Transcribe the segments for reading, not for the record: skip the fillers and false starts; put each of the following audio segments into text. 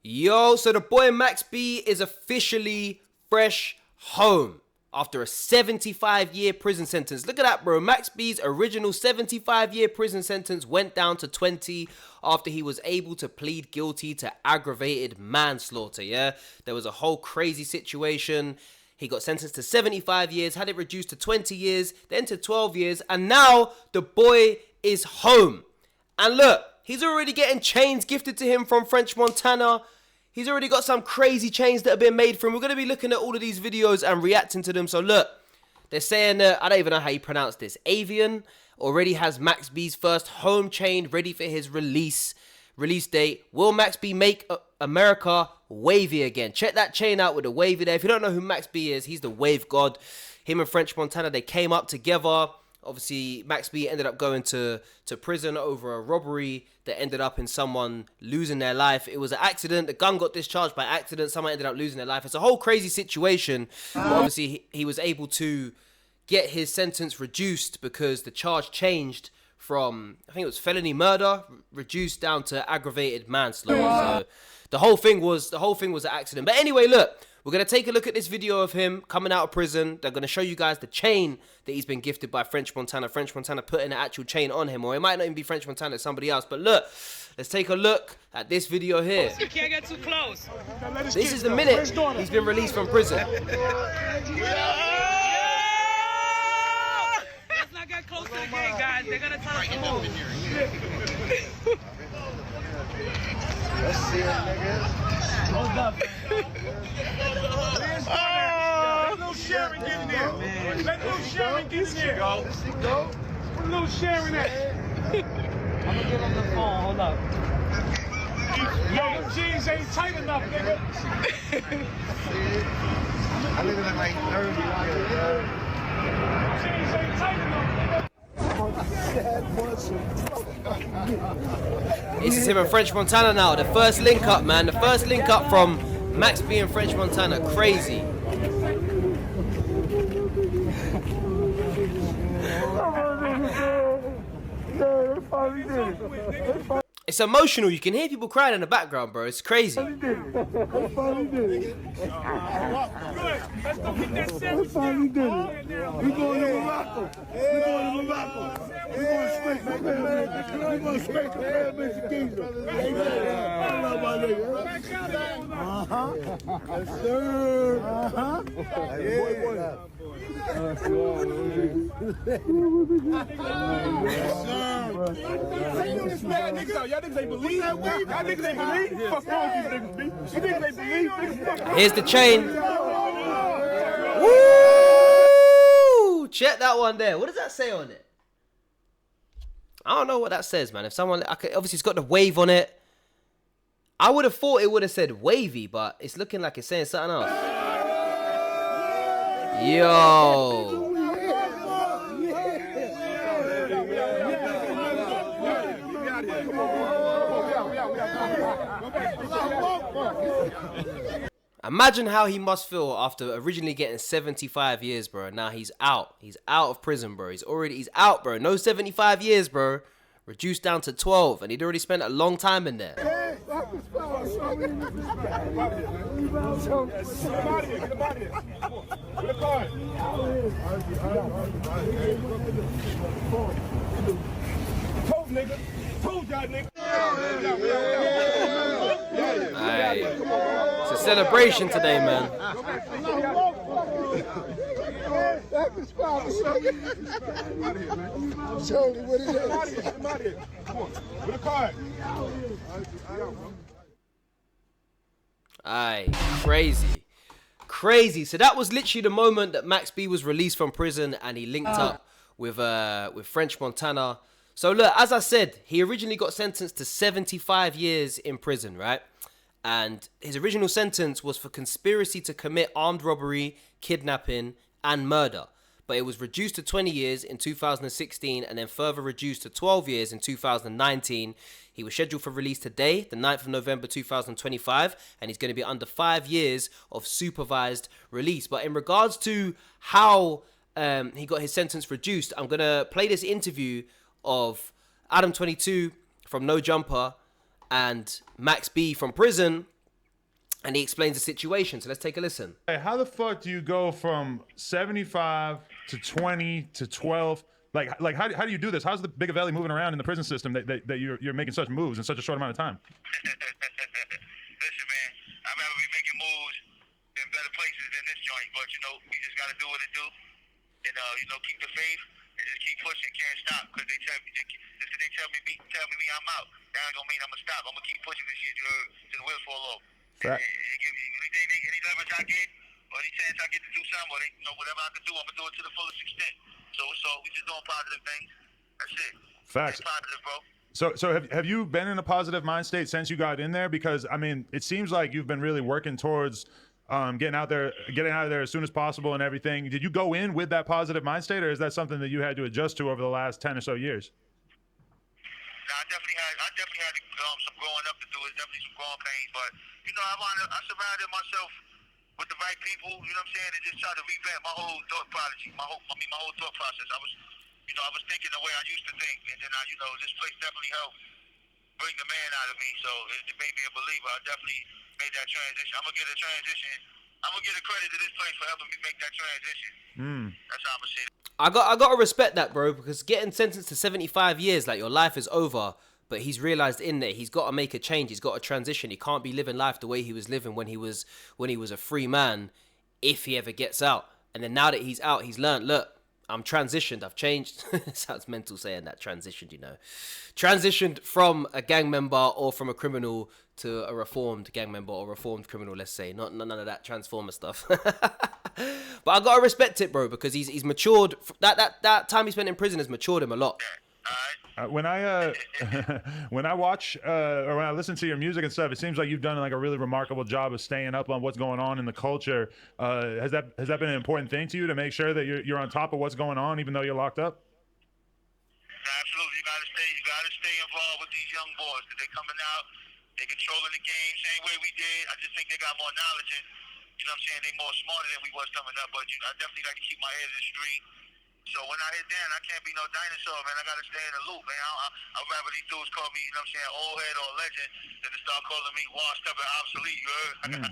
Yo, so the boy Max B is officially fresh home after a 75-year prison sentence. Look at that, bro. Max B's original 75-year prison sentence went down to 20 after he was able to plead guilty to aggravated manslaughter, yeah? There was a whole crazy situation. He got sentenced to 75 years, had it reduced to 20 years, then to 12 years, and now the boy is home. And look, he's already getting chains gifted to him from French Montana. He's already got some crazy chains that have been made for him. We're going to be looking at all of these videos and reacting to them. So look, they're saying, I don't even know how you pronounce this. Avian already has Max B's first home chain ready for his release date. Will Max B make America wavy again? Check that chain out with the wavy there. If you don't know who Max B is, he's the wave god. Him and French Montana, they came up together. Obviously, Max B ended up going to prison over a robbery that ended up in someone losing their life. It was an accident. The gun got discharged by accident. Someone ended up losing their life. It's a whole crazy situation. But obviously, he was able to get his sentence reduced because the charge changed from, I think it was felony murder, reduced down to aggravated manslaughter. So the whole thing was an accident. But anyway, look. We're going to take a look at this video of him coming out of prison. They're going to show you guys the chain that he's been gifted by French Montana. French Montana putting an actual chain on him. Or it might not even be French Montana, it's somebody else. But look, let's take a look at this video here. You can't get too close. This is the minute he's been released from prison. Let's not get close to the gate, guys. They're going to tell us to move. Let's see it, nigga. Hold up. Let Lil Sharon get in there. Let Lil Sharon get in there. Go. Where Lil Sharon at? I'm going to get on the phone. Hold up. Yo, them jeans ain't tight enough, nigga. I live in like 30 years. Jeans ain't tight enough, nigga. This is him and French Montana now. The first link up, man. The first link up from Max B and French Montana. Crazy. It's emotional. You can hear people crying in the background, bro. It's crazy. Good. Let's go get that sandwich down. We going to Morocco. We going to Morocco. We going straight to Paradise Giza. Yes, sir. Y'all niggas ain't believe. Y'all niggas ain't believe. Fuck wrong with these niggas, B. You niggas ain't believe. Here's the chain. Woo! Check that one there. What does that say on it? I don't know what that says, man. If someone, obviously it's got the wave on it. I would have thought it would have said wavy, but it's looking like it's saying something else. Yo. Imagine how he must feel after originally getting 75 years, bro. Now he's out. He's out of prison, bro. He's out, bro. No 75 years, bro. Reduced down to 12, and he'd already spent a long time in there. Aye. It's a celebration today, man. Charlie, what is that? Come on, with a card. Aye, crazy. So that was literally the moment that Max B was released from prison and he linked up with French Montana. So look, as I said, he originally got sentenced to 75 years in prison, right? And his original sentence was for conspiracy to commit armed robbery, kidnapping, and murder. But it was reduced to 20 years in 2016 and then further reduced to 12 years in 2019. He was scheduled for release today, the 9th of November 2025, and he's going to be under 5 years of supervised release. But in regards to how he got his sentence reduced, I'm going to play this interview of Adam 22 from No Jumper and Max B from prison And he explains the situation. So let's take a listen. Hey, how the fuck do you go from 75 to 20 to 12? Like how do you do this? How's the Big Valley moving around in the prison system that you're making such moves in such a short amount of time? Listen, man, I'd rather be making moves in better places than this joint, but you know, we just gotta do what it do, and you know, keep the faith and just keep pushing, can't stop, because they tell me, I'm out. That ain't gonna mean I'm gonna stop. I'm gonna keep pushing this shit, you heard, till the wheels fall off. Right. They give me any leverage I get, or any chance I get to do something, or you know, whatever I can do, I'm gonna do it to the fullest extent. So we just doing positive things. That's it. Facts. Stay positive, bro. So have you been in a positive mind state since you got in there? Because I mean, it seems like you've been really working towards getting out of there as soon as possible and everything. Did you go in with that positive mind state, or is that something that you had to adjust to over the last 10 or so years? Nah, I definitely had some growing up to do. It's definitely some growing pains, but you know, I surrounded myself with the right people. You know what I'm saying? And just try to revamp my whole thought process. My whole thought process. I was thinking the way I used to think, and then this place definitely helped bring the man out of me. So it made me a believer. I definitely made that transition. I'm gonna get a transition. I'm gonna get a credit to this place for helping me make that transition. That's how I'm gonna say it. I gotta respect that, bro, because getting sentenced to 75 years, like your life is over, but he's realized in there he's got to make a change. He's got to transition. He can't be living life the way he was living when he was a free man, if he ever gets out. And then now that he's out, he's learned, look, I'm transitioned. I've changed. It sounds mental saying that, transitioned, you know. Transitioned from a gang member or from a criminal to a reformed gang member or reformed criminal, let's say. None of that transformer stuff. But I gotta respect it, bro, because he's matured. That time he spent in prison has matured him a lot. When I watch or when I listen to your music and stuff, it seems like you've done like a really remarkable job of staying up on what's going on in the culture. Has that been an important thing to you to make sure that you're on top of what's going on, even though you're locked up? Absolutely, you gotta stay involved with these young boys, because they're coming out, they're controlling the game same way we did. I just think they got more knowledge and, you know what I'm saying, they more smarter than we was coming up, but I definitely like to keep my head in the street. So when I hit down, I can't be no dinosaur, man. I gotta stay in the loop, man. I'd rather these dudes call me, you know what I'm saying, old head or legend, than to start calling me washed up and obsolete, you heard?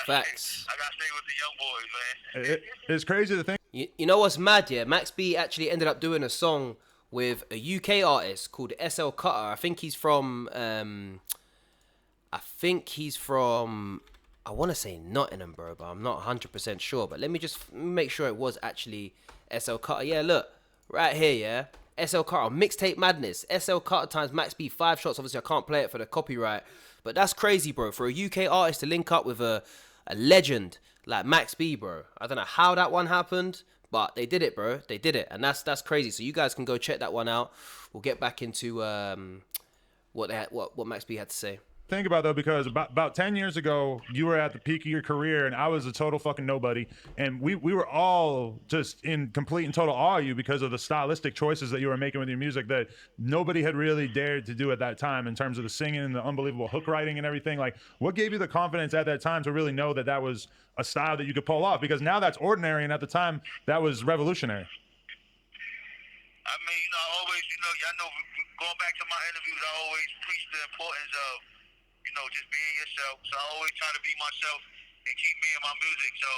Facts. I gotta stay with the young boys, man. It's crazy to think. You know what's mad, yeah? Max B actually ended up doing a song with a UK artist called SL Cutter. I think he's from I want to say Nottingham, bro, but I'm not 100% sure. But let me just make sure it was actually SL Cutter. Yeah, look, right here, yeah. SL Cutter, Mixtape Madness. SL Cutter times Max B, 5 shots. Obviously, I can't play it for the copyright. But that's crazy, bro. For a UK artist to link up with a legend like Max B, bro. I don't know how that one happened, but they did it, bro. They did it. And that's crazy. So you guys can go check that one out. We'll get back into what Max B had to say. Think about though, because about 10 years ago, you were at the peak of your career and I was a total fucking nobody. And we were all just in complete and total awe of you because of the stylistic choices that you were making with your music that nobody had really dared to do at that time in terms of the singing and the unbelievable hook writing and everything. Like, what gave you the confidence at that time to really know that that was a style that you could pull off? Because now that's ordinary, and at the time, that was revolutionary. I mean, I know going back to my interviews, I always preach the importance of, just being yourself. So I always try to be myself and keep me in my music. So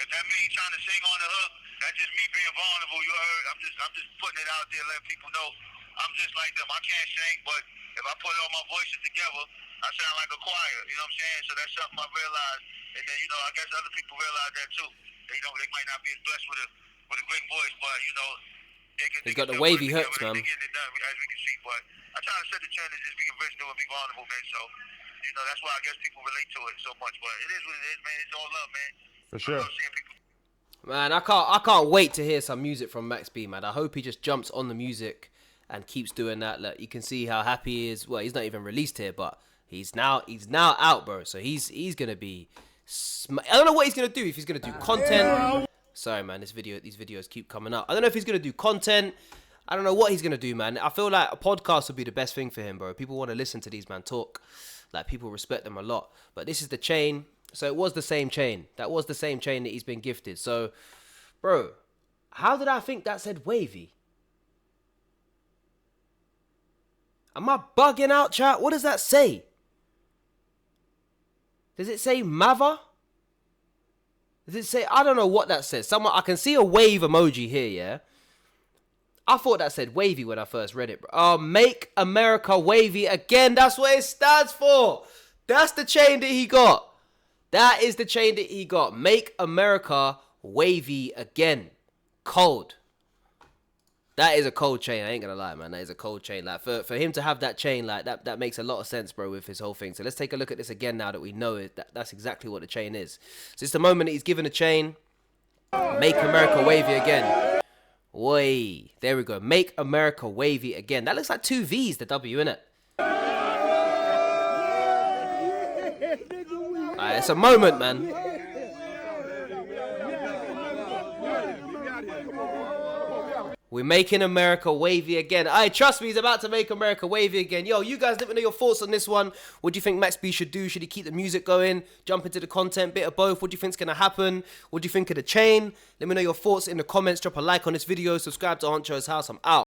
if that means trying to sing on the hook, that's just me being vulnerable. You heard? I'm just putting it out there, letting people know I'm just like them. I can't sing, but if I put all my voices together, I sound like a choir. You know what I'm saying? So that's something I realized. And then, I guess other people realize that too. They might not be as blessed with a great voice, but He's got the wavy hooks, man. They getting it done, as we can see. But I try to set the trend and just be original and be vulnerable, man. So, that's why I guess people relate to it so much. But it is what it is, man. It's all love, man. For sure. I love seeing people. Man, I can't wait to hear some music from Max B, man. I hope he just jumps on the music and keeps doing that. Look, you can see how happy he is. Well, he's not even released here, but he's now out, bro. So he's gonna be. I don't know what he's gonna do. If he's gonna do content. Sorry, man. These videos keep coming up. I don't know if he's gonna do content. I don't know what he's gonna do, man. I feel like a podcast would be the best thing for him, bro. People want to listen to these man talk. Like, people respect them a lot. But this is the chain. So it was the same chain. That was the same chain that he's been gifted. So, bro, how did I think that said wavy? Am I bugging out, chat? What does that say? Does it say Mava? Does it say, I don't know what that says. I can see a wave emoji here, yeah? I thought that said wavy when I first read it, bro. Make America wavy again. That's what it stands for. That's the chain that he got. That is the chain that he got. Make America wavy again. Cold. That is a cold chain. I ain't gonna lie, man. That is a cold chain. Like for him to have that chain, like that makes a lot of sense, bro, with his whole thing. So let's take a look at this again now that we know it. That's exactly what the chain is. So it's the moment that he's given a chain. Make America wavy again. Way. There we go. Make America wavy again. That looks like 2 V's, the W, innit? Alright, it's a moment, man. We're making America wavy again. Aye, trust me, he's about to make America wavy again. Yo, you guys let me know your thoughts on this one. What do you think Max B should do? Should he keep the music going? Jump into the content? Bit of both? What do you think's going to happen? What do you think of the chain? Let me know your thoughts in the comments. Drop a like on this video. Subscribe to Honcho's House. I'm out.